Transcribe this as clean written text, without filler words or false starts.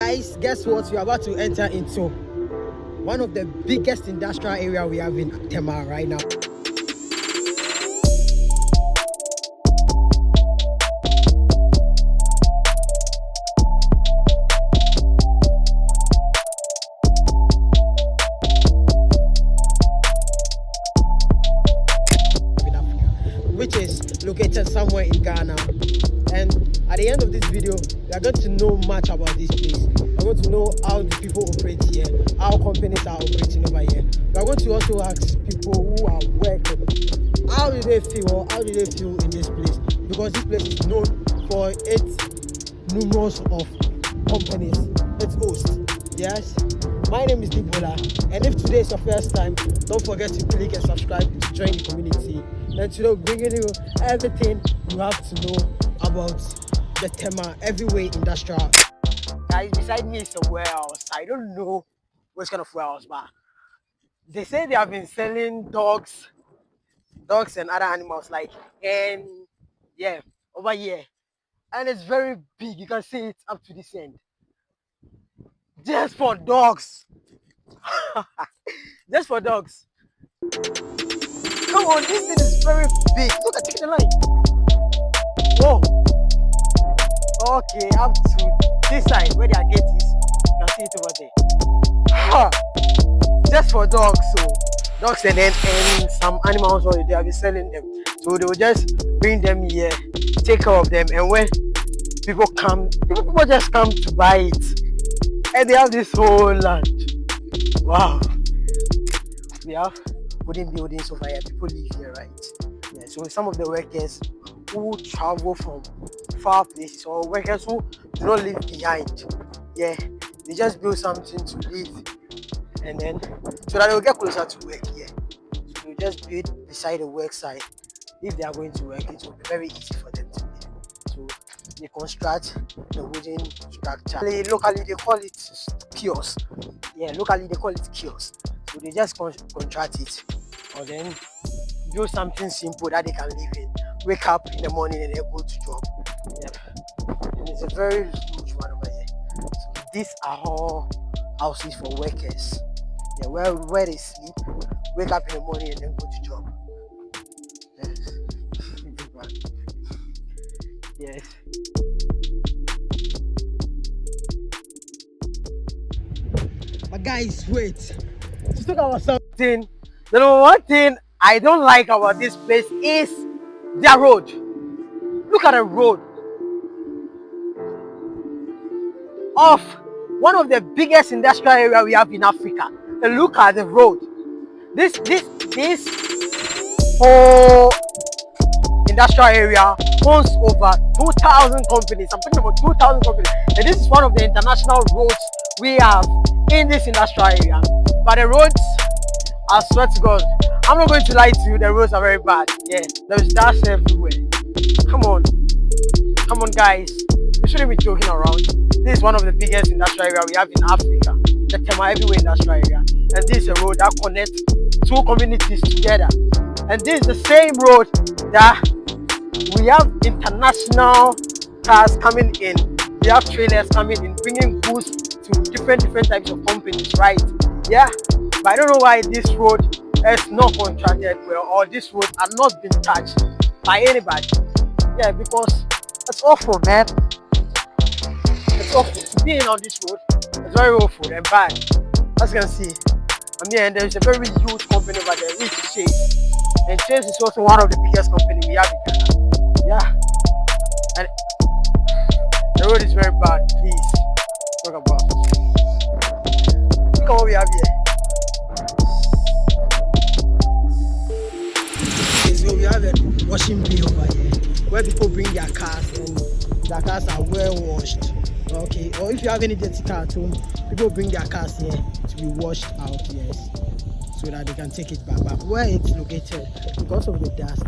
Guys, guess what? We're about to enter into one of the biggest industrial area we have in Tema right now. Which is located somewhere in Ghana. And at the end of this video, we are going to know much about this place. We're going to know how the people operate here, how companies are operating over here. We are going to also ask people who are working, how do they feel or how do they feel in this place? Because this place is known for its numerous of companies, its hosts. Yes, my name is Dibola, and if today is your first time, don't forget to click and subscribe to join the community. And today we're bringing you everything you have to know about the Tema Heavyweight Industrial. Guys, beside me is a warehouse. I don't know what kind of warehouse, but they say they have been selling dogs and other animals and yeah, over here. And it's very big. You can see it up to this end. Just for dogs. Just for dogs. Come on, this thing is very big. Look at the line. Whoa. Okay, up to this side where their gate is. You can see it over there. Just for dogs, so dogs and some animals already they have been selling them. So they will just bring them here, take care of them, and when people just come to buy it. And they have this whole land. Wow. We have wooden buildings over here. People live here, right? Yeah, so some of the workers who travel from far places or workers who do not live behind, yeah, they just build something to live, and then so that they will get closer to work here. So they just build beside the work site. If they are going to work, it will be very easy for them to live. So they construct the wooden structure. Locally they call it kiosk. Yeah, locally they call it kiosk. So they just contract it, or then do something simple that they can live in. Wake up in the morning and they go to job. Yep. And it's a very huge one over here. So these are all houses for workers. Yeah, where they sleep, wake up in the morning and then go to job. Yes. Yes. But guys, wait. To talk about something, the number one thing I don't like about this place is their road. Look at the road of one of the biggest industrial area we have in Africa. And look at the road. This whole industrial area owns over 2,000 companies. I'm talking about 2,000 companies. And this is one of the international roads we have in this industrial area. But the roads, I swear to God, I'm not going to lie to you, the roads are very bad. Yeah, there's dust everywhere. Come on guys, we shouldn't be joking around. This is one of the biggest industrial area we have in Africa, the Tema Heavyweight Industrial Area. And this is a road that connects two communities together. And this is the same road that we have international cars coming in. We have trailers coming in, bringing goods to different types of companies, right? Yeah, but I don't know why this road is not contracted well, or this road are not been touched by anybody. Yeah, because it's awful, man. It's awful. Being on this road is very awful and bad. As you can see, I'm here and there's a very huge company over there, which is Chase. And Chase is also one of the biggest companies we have in Ghana. Yeah. And the road is very bad. Please talk about it. Look at what we have here. So we have a washing bay over here where people bring their cars and their cars are well washed. Okay, or if you have any dirty car at home, people bring their cars here to be washed out, yes, so that they can take it back. But where it's located, because of the dust,